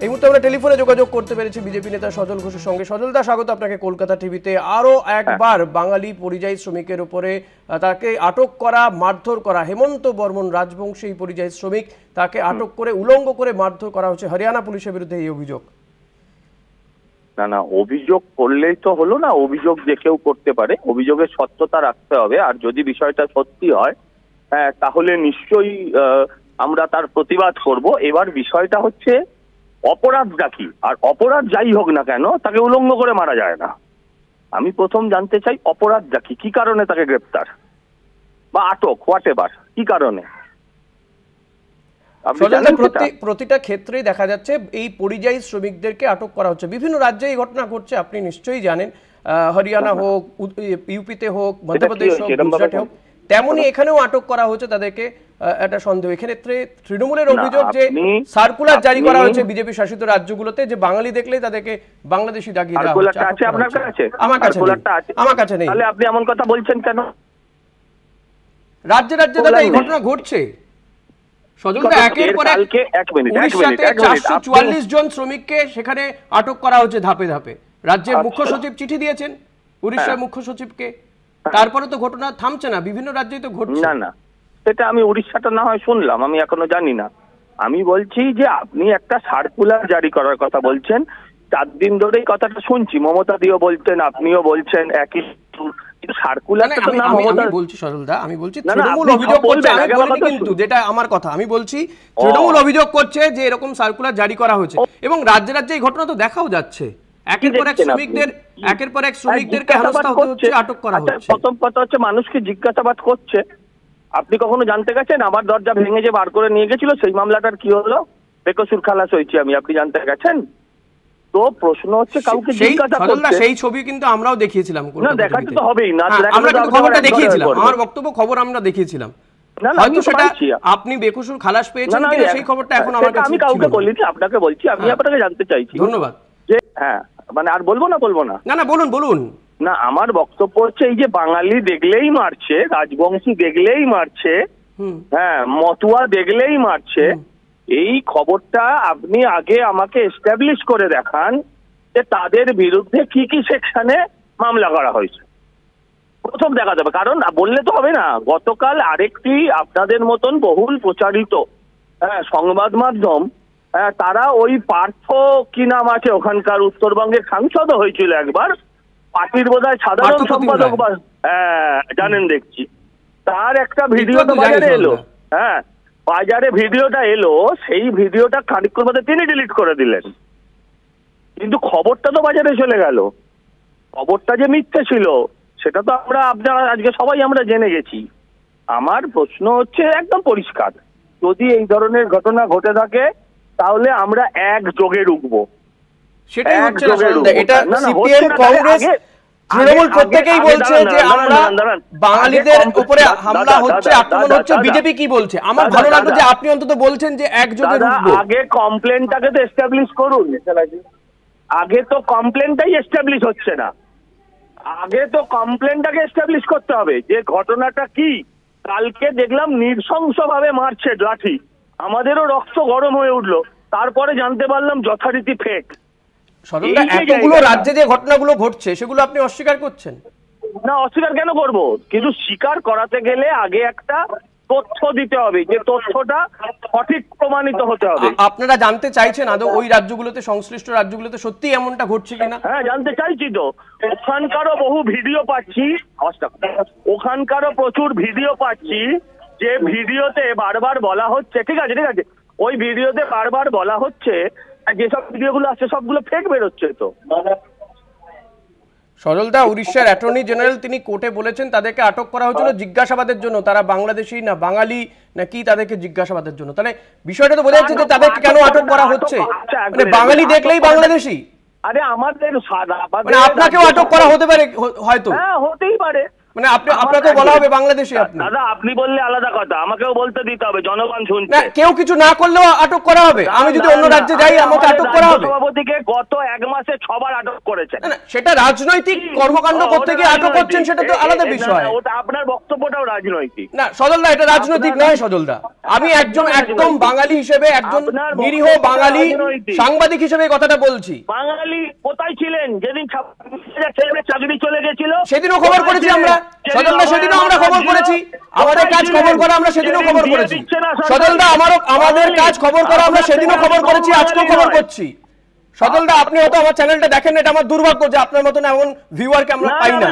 এই মুহূর্তে আমরা টেলিফোনে যোগাযোগ করতে পেরেছি বিজেপি নেতা সজল ঘোষের সঙ্গে। সজল দা, স্বাগত আপনাকে কলকাতা টিভিতে। আরো একবার বাঙালি পরিযায়ী শ্রমিকের উপরে তাকে আটক করা, মারধর করা, হেমন্ত বর্মন রাজবংশী পরিযায়ী শ্রমিক, তাকে আটক করে উলঙ্গ করে মারধর করা হচ্ছে, হরিয়ানা পুলিশের বিরুদ্ধে এই অভিযোগ। না না, অভিযোগ করলেই তো হলো না, অভিযোগ যে কেউ করতে পারে, অভিযোগের সত্যতা রাখতে হবে। আর যদি বিষয়টা সত্যি হয় তাহলে নিশ্চয়ই আমরা তার প্রতিবাদ করব। এবার বিষয়টা হচ্ছে অপরাধটা কি, আর অপরাধ যাই হোক না কেন তাকে উলঙ্গ করে মারা যায় না। আমি প্রথম জানতে চাই অপরাধটা কি, কি কারণে তাকে গ্রেপ্তার বা আটক, হোয়াট এভার, কি কারণে? প্রতিটা ক্ষেত্রেই দেখা যাচ্ছে এই পরিযায়ী শ্রমিকদেরকে আটক করা হচ্ছে। বিভিন্ন রাজ্যে এই ঘটনা ঘটছে, আপনি নিশ্চয়ই জানেন। হরিয়ানা হোক, ইউপিতে হোক, মধ্যপ্রদেশ হোক, গুজরাটে হোক, তেমনি এখানেও আটক করা হচ্ছে তাদেরকে। একটা সন্দেহ এক্ষেত্রে তৃণমূলের অভিযোগ যে সার্কুলার জারি করা হয়েছে বিজেপি শাসিত রাজ্যগুলোতে, যে বাঙালি দেখলেই তাদেরকে বাংলাদেশি দাগিয়ে দেওয়া হচ্ছে। আমার কাছে নেই। তাহলে আপনি এমন কথা বলছেন কেন? রাজ্যে রাজ্যে দাদা এই ঘটনা ঘটছে। একের পর এক 444 জন শ্রমিককে সেখানে আটক করা হচ্ছে ধাপে ধাপে। রাজ্যের মুখ্য সচিব চিঠি দিয়েছেন উড়িষ্যার মুখ্য সচিবকে, তারপরে তো ঘটনা থামছে না, বিভিন্ন রাজ্যেই তো ঘটছে। না না, সেটা আমি উড়িষ্যাটা না হয় শুনলাম, আমি এখনো জানি না। আমি বলছি যে আপনি একটা সার্কুলার জারি করার কথা বলছেন, 4 দিন ধরেই কথাটা শুনছি, মমতা দিও বলছেন, আপনিও বলছেন একই। আমি বলছি সরলদা, আমি বলছি তৃণমূল অভিযোগ করছে, আমি বলিনি কিন্তু, যেটা আমার কথা, আমি বলছি তৃণমূল অভিযোগ করছে যে এরকম সার্কুলার জারি করা হয়েছে এবং রাজ্যে রাজ্যে এই ঘটনা তো দেখাও যাচ্ছে। একের পর এক শ্রমিকদেরকে হেনস্থা হচ্ছে, আটক করা হচ্ছে। প্রথম কথা হচ্ছে মানুষকে জিজ্ঞাসাবাদ করছে। আপনি কখনো জানতে গেছেন আমার দরজা ভেঙে যে বার করে নিয়ে গেছিল সেই মামলাটার কি হলো? বেকসুর খালাস হয়েছি আমি, আপনি জানতে গেছেন? তো প্রশ্ন হচ্ছে কাউকে জিজ্ঞাসা করতে। সেই ছবি কিন্তু আমরাও দেখিয়েছিলাম। না, দেখাতে তো হবেই না, আমরা কিন্তু খবরটা দেখিয়েছিলাম, আমার বক্তব্য খবর আমরা দেখিয়েছিলাম। হয়তো সেটা আপনি বেকসুর খালাস পেয়েছেন কিনা সেই খবরটা এখন আমার কাছে, আমি কাউকে বলিনি, আপনাকে বলছি। আমি আপনাকে জানতে চাইছি। ধন্যবাদ। যে মানে আর বলবো না না না, বলুন। না, আমার বক্তব্য হচ্ছে এই যে বাঙালি দেখলেই মারছে, রাজবংশী দেখলেই মারছে, মতুয়া দেখলেই মারছে, এই খবরটা আপনি আগে আমাকে এস্টাবলিশ করে দেখান যে তাদের বিরুদ্ধে কি কি সেকশনে মামলা করা হয়েছে। প্রথম দেখা যাবে, কারণ বললে তো হবে না। গতকাল আরেকটি আপনাদের মতন বহুল প্রচারিত সংবাদ মাধ্যম, তারা ওই পার্থ কি নাম আছে ওখানকার উত্তরবঙ্গের সাংসদ হয়েছিল একবার, পার্টির বোধহয় সাধারণ সম্পাদক, জানেন দেখছি, তার একটা ভিডিও তো বাজারে এলো। বাজারে ভিডিওটা এলো, সেই ভিডিওটা খানিকক্ষণ মধ্যে তিনি ডিলিট করে দিলেন, কিন্তু খবরটা তো বাজারে চলে গেল। খবরটা যে মিথ্যে ছিল সেটা তো আপনারা আজকে সবাই আমরা জেনে গেছি। আমার প্রশ্ন হচ্ছে একদম পরিষ্কার, যদি এই ধরনের ঘটনা ঘটে থাকে তাহলে আমরা একযোগে রুখবো। সেটাই হচ্ছে না, এটা সিপিএম, কংগ্রেস, তৃণমূল প্রত্যেকেই বলছে যে আমরা বাঙালিদের উপরে হামলা হচ্ছে, আক্রমণ হচ্ছে। বিজেপি কি বলছে? আমার ভালো লাগলো যে আপনি অন্তত বলছেন যে একযোগে রুখবো। আগে কমপ্লেনটাকে তো এস্টাবলিশ করুন। আগে তো কমপ্লেনটাই এস্টাবলিশ হচ্ছে না, আগে তো কমপ্লেনটাকে এস্টাবলিশ করতে হবে যে ঘটনাটা কি। কালকে দেখলাম নৃশংসভাবে মারছে লাঠি, আমাদেরও রক্ত গরম হয়ে উঠলো, তারপরে জানতে পারলাম যথারীতি ফেক। এতগুলো রাজ্যে যে ঘটনাগুলো ঘটছে সেগুলো আপনি অস্বীকার করছেন? না, অস্বীকার কেন করব, কিন্তু স্বীকার করাতে গেলে আগে একটা তথ্য দিতে হবে, যে তথ্যটা সঠিক প্রমাণিত হতে হবে। আপনারা জানতে চাইছেন আদৌ ওই রাজ্যগুলোতে, সংশ্লিষ্ট রাজ্যগুলোতে সত্যি এমনটা ঘটছে কিনা? হ্যাঁ, জানতে চাইছি তো। ওখানকারও বহু ভিডিও পাচ্ছি, ওখানকারও প্রচুর ভিডিও পাচ্ছি, যে ভিডিওতে বারবার বলা হচ্ছে, ঠিক আছে, ওই ভিডিওতে বারবার বলা হচ্ছে যেসব ভিডিওগুলো আসছে সবগুলো ফেক বেরোচ্ছে। তো সজলদা, উড়িষ্যার অ্যাটর্নি জেনারেল তিনি কোর্টে বলেছেন তাদেরকে আটক করা হয়েছিল জিজ্ঞাসাবাদের জন্য, তারা বাংলাদেশি না বাঙালি নাকি তাদেরকে জিজ্ঞাসাবাদের জন্য। তাহলে বিষয়টা তো বোঝা যাচ্ছে যে তাদেরকে কেন আটক করা হচ্ছে, মানে বাঙালি দেখলেই বাংলাদেশি। আরে আমাদের আপনাকেও আটক করা হতে পারে, হয়তো। হ্যাঁ, হতেই পারে। মানে আপনাকে বলা হবে বাংলাদেশে আপনি? দাদা আপনি বললে আলাদা কথা, আমাকেও বলতে দিতে হবে, জনগণ শুনছে। না, কেউ কিছু না করলেও আটক করা হবে? আমি যদি অন্য রাজ্যে যাই আমাকে আটক করা হবে? সভাপতিকে গত 1 মাসে 6 বার আটক করেছেন। না, সেটা রাজনৈতিক কর্মকাণ্ড করতে গিয়ে আটক করছেন, সেটা তো আলাদা বিষয়। ওটা আপনার বক্তব্যটাও রাজনৈতিক। না সজলদা, এটা রাজনৈতিক নয় সজলদা। আমি একদম বাঙালি হিসেবে, একজন নিরীহ বাঙালি সাংবাদিক হিসেবে এই কথাটা বলছি। বাঙালি কোথায় ছিলেন যেদিন ছেলেমেয়ে চাকরি চলে গেছিল? সেদিনও খবর করেছি আমরা সজলদা, সেদিনও আমরা খবর করেছি। আমাদের কাজ খবর করা, আমরা সেদিনও খবর করেছি সজলদা। আমাদের কাজ খবর করা, আমরা সেদিনও খবর করেছি, আজকেও খবর করছি। সজলদা, আপনি হয়তো আমার চ্যানেলটা দেখেন না, এটা আমার দুর্ভাগ্য যে আপনার মতন এমন ভিউয়ারকে আমরা পাই না।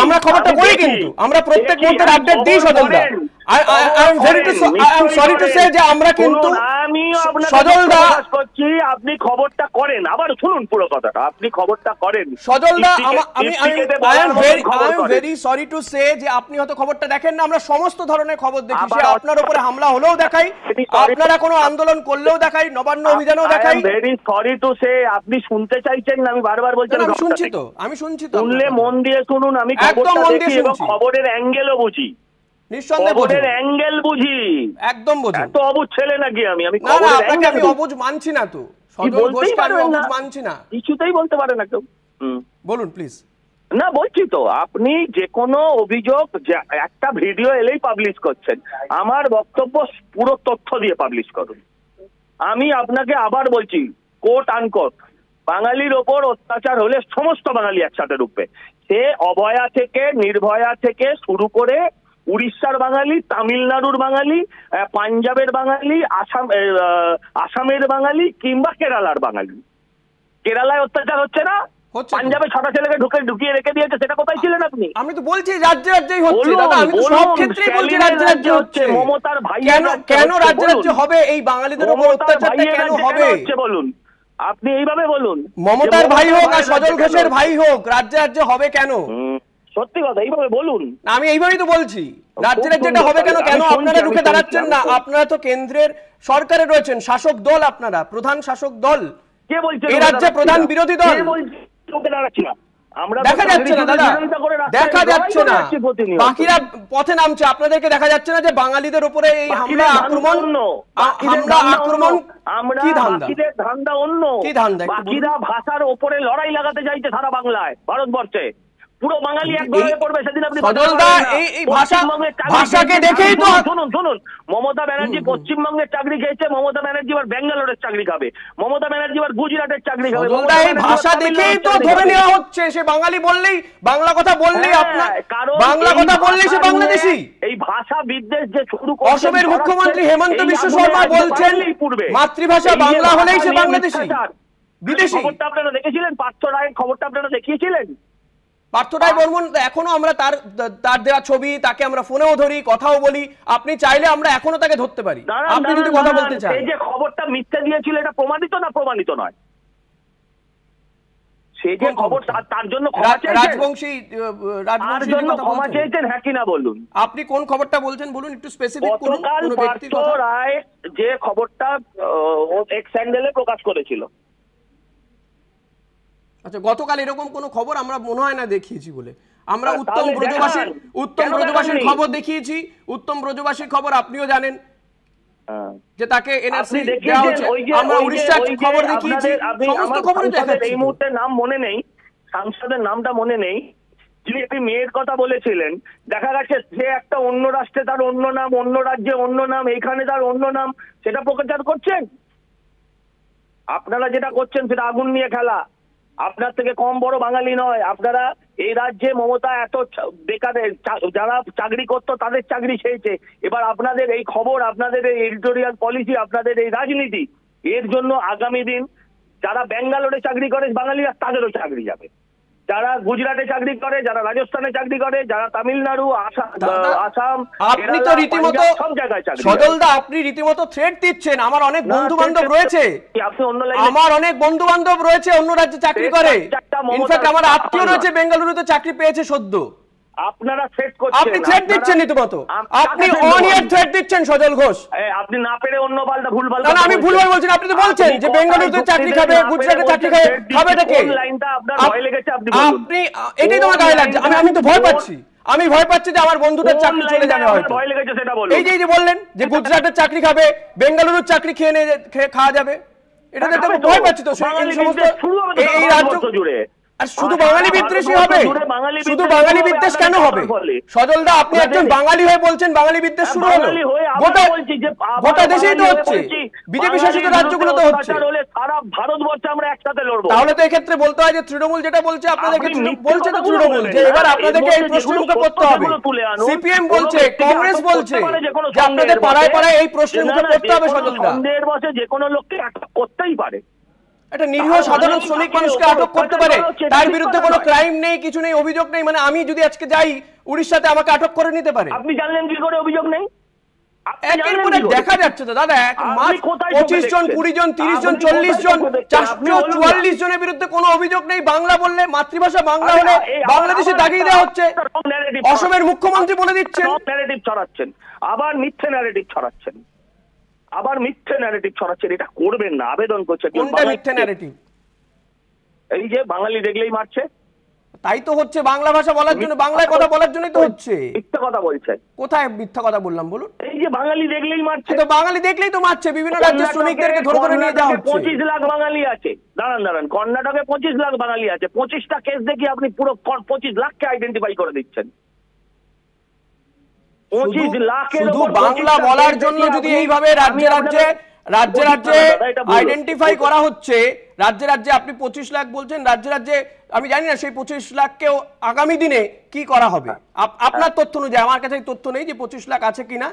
আমরা খবরটা করি, কিন্তু আমরা প্রত্যেক মুহূর্তের আপডেট দিই সজলদা। I am sorry to say যে আমরা কিন্তু সজলদা আপনি খবরটা করেন, আবার শুনুন পুরো কথাটা, আপনি খবরটা করেন সজলদা। আমি I am very sorry to say যে আপনি হয়তো খবরটা দেখেন না। আমরা সমস্ত ধরনের খবর দেখি, সে আপনার উপরে হামলা হলেও দেখাই, আপনারা কোনো আন্দোলন করলেও দেখাই, নবান্ন অভিযানেও দেখাই। ভেরি সরি টু সে আপনি শুনতে চাইছেন না? আমি বারবার বলছি আমি শুনছি তো, শুনলে মন দিয়ে শুনুন। আমি একদম মন দিয়ে শুনছি, খবরের অ্যাঙ্গেলও বুঝি, নিঃসন্দেহে খবরের অ্যাঙ্গেল বুঝি, একদম বুঝি। এত অবুঝ ছেলে নাকি আমি? আমি অবুঝ মানছি না তো সজল ঘোষকে, আমি অবুঝ মানছি না, কিছুতেই বলতে পারে না কেউ। বলুন প্লিজ। না বলছি তো, আপনি যে কোনো অভিযোগ একটা ভিডিও এলেই পাবলিশ করছেন। আমার বক্তব্য পুরো তথ্য দিয়ে পাবলিশ করুন। আমি আপনাকে আবার বলছি, কোট আনকোট, বাঙালির ওপর অত্যাচার হলে সমস্ত বাঙালি একসাথে রুখবে। সে অভয়া থেকে, নির্ভয়া থেকে শুরু করে উড়িষ্যার বাঙালি, তামিলনাড়ুর বাঙালি, পাঞ্জাবের বাঙালি, আসামের বাঙালি কিংবা কেরালার বাঙালি। কেরালায় অত্যাচার হচ্ছে না? পাঞ্জাবে 6টা ছেলেকে ঢুকিয়ে রেখে দিয়েছে, সেটা কোথায় ছিলেন আপনি? আমি তো বলছি রাজ্যে রাজ্যেই হচ্ছে দাদা, আমি তো সব ক্ষেত্রেই বলছি রাজ্যে রাজ্যে হচ্ছে। মমতার ভাই কেন রাজ্যে রাজ্যে হবে? এই বাঙালিদের উপর অত্যাচারটা কেন হবে বলুন, আপনি এইভাবে বলুন। মমতার ভাই হোক আর সজল ঘোষের ভাই হোক, রাজ্যে রাজ্যে হবে কেন? সত্যি কথা এইভাবে বলুন। আমি এইভাবেই তো বলছি, রাজ্যে রাজ্যেটা হবে কেন? কেন আপনারা রুখে দাঁড়াচ্ছেন না? আপনারা তো কেন্দ্রের সরকারে রয়েছেন, শাসক দল, আপনারা প্রধান শাসক দল। কে বলছে এই রাজ্যে প্রধান বিরোধী দল? দেখা যাচ্ছে না দাদা, দেখা যাচ্ছে না। বাকিরা পথে নামছে, আপনাদেরকে দেখা যাচ্ছে না যে বাঙালিদের উপরে এই হামলা আক্রমণ কি ধান্দা? ধান্দা অন্য, কি ধান্দা? বাকিরা ভাষার উপরে লড়াই লাগাতে চাইছে সারা বাংলায়, ভারতবর্ষে। পুরো বাঙালি এক হয়ে পড়বে সেদিন। আপনি ভাষাকে দেখেই তো শুনুন, মমতা ব্যানার্জি পশ্চিমবঙ্গের চাকরি খেয়েছে, মমতা ব্যানার্জি এবার ব্যাঙ্গালোরের চাকরি খাবে, মমতা ব্যানার্জি এবার গুজরাটের চাকরি খাবে। এই ভাষা দেখেই তো ধরে নেওয়া হচ্ছে সে বাঙালি বললেই, বাংলা কথা বললেই, আপনার বাংলা কথা বললেই সে বাংলাদেশি। এই ভাষা বিদ্বেষ যে শুরু অসমের মুখ্যমন্ত্রী হেমন্ত বিশ্ব শর্মা বলছেন মাতৃভাষা বাংলা হলেই সে বাংলাদেশি, বিদেশি। খবরটা আপনারা দেখেছিলেন? পার্থ রায়ের খবরটা আপনারা দেখিয়েছিলেন? পার্থ রায় বর্মন এখনো আমরা তার দেওয়া ছবি, তাকে আমরা ফোনেও ধরি, কথাও বলি। আপনি চাইলে আমরা এখনো তাকে ধরতে পারি, আপনি যদি কথা বলতে চান। এই যে খবরটা মিথ্যা দিয়েছিল, এটা প্রমাণিত না প্রমাণিত নয়? সেই যে খবর, তার জন্য রাজবংশী ক্ষমা চেয়েছেন, হ্যাঁ কি না বলুন? আপনি কোন খবরটা বলছেন বলুন, একটু স্পেসিফিক করুন। পার্থ রায় যে খবরটা এক্স হ্যান্ডেলে প্রকাশ করেছিল। আচ্ছা, গতকাল এরকম কোন খবর আমরা মনে হয় না দেখিয়েছি বলে। আমরা উত্তম ব্রজবাসীর খবর দেখিয়েছি। উত্তম ব্রজবাসীর খবর আপনিও জানেন যে তাকে এনআরসি দেওয়া হচ্ছে। আমরা উড়িষ্যার খবর দেখিয়েছি, সমস্ত খবরই দেখাচ্ছি। এই মুহূর্তে নাম মনে নেই, সাংসদের নামটা মনে নেই, যিনি একটি মেয়ের কথা বলেছিলেন। দেখা গেছে যে একটা অন্য রাষ্ট্রে তার অন্য নাম, অন্য রাজ্যে অন্য নাম, এইখানে তার অন্য নাম, সেটা প্রচার করছেন। আপনারা যেটা করছেন সেটা আগুন নিয়ে খেলা। আপনার থেকে কম বড় বাঙালি নয়। আপনারা এই রাজ্যে মমতা এত বেকারের, যারা চাকরি করতো তাদের চাকরি খেয়েছে। এবার আপনাদের এই খবর, আপনাদের এই এডিটোরিয়াল পলিসি, আপনাদের এই রাজনীতি, এর জন্য আগামী দিন যারা ব্যাঙ্গালোরে চাকরি করে বাঙালিরা, তাদেরও চাকরি যাবে। যারা গুজরাটে চাকরি করে, যারা রাজস্থানে চাকরি করে, যারা তামিলনাড়ু, আসাম, আপনি তো রীতিমতো সব জায়গায় চাকরি। সজলদা, আপনি রীতিমতো থ্রেট দিচ্ছেন। আমার অনেক বন্ধু বান্ধব রয়েছে, অন্য রাজ্যে চাকরি করে। ইনফ্যাক্ট আমার আত্মীয় রয়েছে বেঙ্গালুরুতে চাকরি পেয়েছে সদ্য। আপনারা থ্রেট করছেন, আপনি থ্রেট দিচ্ছেন রীতিমতো, আপনি অন ইয়ার থ্রেট দিচ্ছেন সজল ঘোষ। আপনি না পেরে অন্য পাল্টা ভুলভাল, না আমি ভুলভাল বলছি না, আপনি তো বলছেন যে বেঙ্গালুরুতে চাকরি খাবে, গুজরাটে চাকরি খাবে, খাবেটা কে? কোন লাইনটা আপনার ভয় লেগেছে আপনি বলুন। আপনি এটাই তোমার গায়ে লাগছে। আমি তো ভয় পাচ্ছি, আমি ভয় পাচ্ছি যে আমার বন্ধুটার চাকরি চলে যাবে হয়তো। ভয় লেগেছে সেটা বলুন। এই যে বললেন যে গুজরাটের চাকরি খাবে, বেঙ্গালুরুর চাকরি খাওয়া যাবে, এটা তো ভয় পাচ্ছি। তো এই সমস্ত এই রাজ্য জুড়ে আর শুধু বাঙালি বিদ্বেষী হবে, শুধু বাঙালি বিদ্বেষ কেন হবে? সজলদা আপনি একজন বাঙালি হয়ে বলছেন বাঙালি বিদ্বেষ শুরু হলো, গোটা দেশেই তো হচ্ছে, বিজেপি শাসিত রাজ্যগুলো তো হচ্ছে। সারা ভারতবর্ষে আমরা একসাথে লড়বো। তাহলে তো এক্ষেত্রে বলতে হয় যে তৃণমূল যেটা বলছে আপনাদেরকে বলছে তো তৃণমূল যে এবার আপনাদেরকে এই প্রশ্নের মুখে পড়তে হবে। সিপিএম বলছে, কংগ্রেস বলছে যে আপনাদের পাড়ায় পাড়ায় এই প্রশ্নের মুখে পড়তে হবে। সজলদা সন্দেহের বশে যে কোনো লোককে আটক করতেই পারে, একটা নিরীহ সাধারণ শ্রমিক মানুষকে আটক করতে পারে, তার বিরুদ্ধে কোনো ক্রাইম নেই, কিছু নেই, অভিযোগ নেই, মানে আমি যদি আজকে যাই উড়িষ্যাতে আমাকে আটক করে নিতে পারে। আপনি জানলেন কি করে অভিযোগ নেই? একের পর এক দেখা যাচ্ছে তো দাদা, এক মাস 25 জন, 20 জন, 30 জন, 40 জন, 444 জনের বিরুদ্ধে কোনো অভিযোগ নেই। বাংলা বললে, মাতৃভাষা বাংলা হলে বাংলাদেশে দাগিয়ে দেওয়া হচ্ছে, অসমের মুখ্যমন্ত্রী বলে দিচ্ছেন, ন্যারেটিভ ছড়াচ্ছেন, আবার মিথ্যে ন্যারেটিভ ছড়াচ্ছেন, এটা করবেন না, আবেদন করছে। কোনটা মিথ্যে ন্যারেটিভ? এই যে বাঙালি দেখলেই মারছে, তাই তো হচ্ছে, বাংলা ভাষা বলার জন্য, বাংলায় কথা বলার জন্যই তো হচ্ছে। মিথ্যা কথা বলছে। কোথায় মিথ্যা কথা বললাম বলুন? এই যে বাঙালি দেখলেই মারছে, তো বাঙালি দেখলেই তো মারছে, বিভিন্ন রাজ্যের শ্রমিকদেরকে ধরে ধরে নিয়ে যাওয়া হচ্ছে। 25 লাখ বাঙালি আছে, দাঁড়ান, কর্ণাটকে 25 লাখ বাঙালি আছে, 25টা কেস দেখি আপনি পুরো 25 লাখকে আইডেন্টিফাই করে দিচ্ছেন। 25 লাখের শুধু বাংলা বলার জন্য যদি এইভাবে রাজ্যে রাজ্যে আইডেন্টিফাই করা হচ্ছে, রাজ্যে আপনি 25 লাখ বলছেন, রাজ্যে আমি জানি না সেই 25 লাখকেও আগামী দিনে কি করা হবে। আপনার তথ্য অনুযায়ী, আমার কাছে তথ্য নেই যে 25 লাখ আছে কিনা।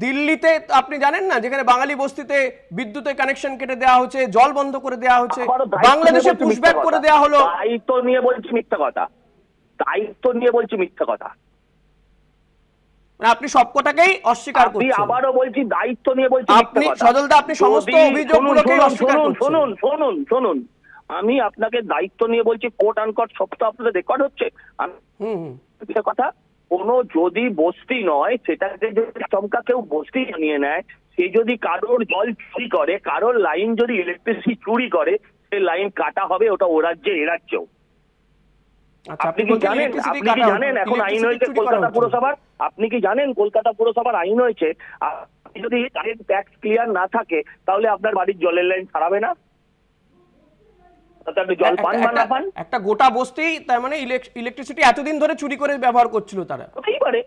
দিল্লিতে আপনি জানেন না, যেখানে বাঙালি বস্তিতে বিদ্যুতের কানেকশন কেটে দেওয়া হচ্ছে, জল বন্ধ করে দেওয়া হচ্ছে, বাংলাদেশে পুশব্যাক করে দেওয়া হলো। দায়িত্ব নিয়ে বলছি মিথ্যা কথা, আপনি সবকটাকেই অস্বীকার করছেন। আবারও বলছি, দায়িত্ব নিয়ে বলছি। আপনি সজলদা, আপনি সমস্ত অভিযোগগুলোকে অস্বীকার করছেন। শুনুন, আমি আপনাকে দায়িত্ব নিয়ে বলছি, কোট আনকোট সব তো আপনাদের রেকর্ড হচ্ছে। কথা, কোনো যদি বস্তি নয়, সেটাকে যদি চমকা কেউ বস্তি নিয়ে নেয়, সে যদি কারোর জল চুরি করে, কারোর লাইন যদি ইলেকট্রিসিটি চুরি করে, সে লাইন কাটা হবে, ওটা ও রাজ্যে এ রাজ্যেও। আপনি কি জানেন এখন আইন হয়েছে কলকাতা পুরসভার? আপনি কি জানেন কলকাতা পুরসভার আইন হয়েছে, আপনি যদি ট্যাক্স ক্লিয়ার না থাকে তাহলে আপনার বাড়ির জলের লাইন ছাড়াবে না, আপনি জল পান বা না পান। একটা গোটা বস্তি তার মানে ইলেকট্রিসিটি এতদিন ধরে চুরি করে ব্যবহার করছিল তারা, হতেই পারে।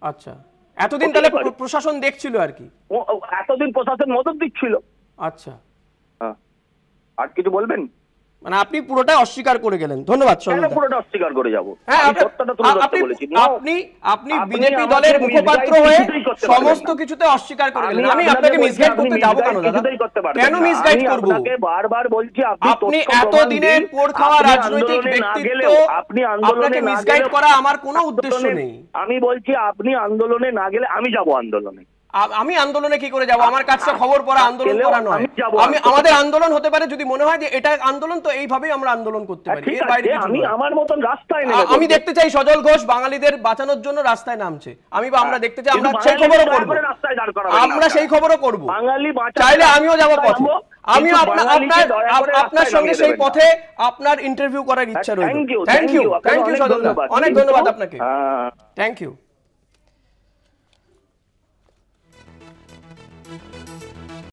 আচ্ছা, এতদিন তাহলে প্রশাসন দেখছিল আর কি? এতদিন প্রশাসন মদত দিচ্ছিল। আচ্ছা, আর কিছু বলবেন? মানে আপনি পুরোটাই অস্বীকার করে গেলেন। ধন্যবাদ সজলদা। পুরোটা অস্বীকার করে যাব। আপনি বিজেপি দলের মুখপাত্র হয়ে সমস্ত কিছুতে অস্বীকার করে গেলেন। আমি আপনাকে মিসগাইড করতে যাব কেন দাদা? কেন মিসগাইড করব? বারবার বলছি, আপনি এতদিনের পোড় খাওয়া রাজনৈতিক ব্যক্তিত্ব, আপনাকে মিসগাইড করা আমার কোনো উদ্দেশ্য নেই। আমি বলছি, আপনি আন্দোলনে না গেলে আমি যাব আন্দোলনে। আমি আন্দোলনে কি করে যাব? আমার কাজটা খবর পড়া, আন্দোলন করা নয়। আমাদের আন্দোলন হতে পারে যদি মনে হয় যে এটা আন্দোলন, তো এইভাবেই আমরা আন্দোলন করতে পারি, এর বাইরে কিছু আমি আমার মতন রাস্তায় নেমে আমি দেখতে চাই সজল ঘোষ বাঙালিদের বাঁচানোর জন্য রাস্তায় নামছে। আমরা দেখতে চাই, আমরা সেই খবরও করব, আমরা সেই খবরও করব। চাইলে আমিও যাব পথে, আমিও আপনার সঙ্গে সেই পথে আপনার ইন্টারভিউ করার ইচ্ছা রয়েছে। থ্যাংক ইউ সজল দা, অনেক ধন্যবাদ আপনাকে। Thank you.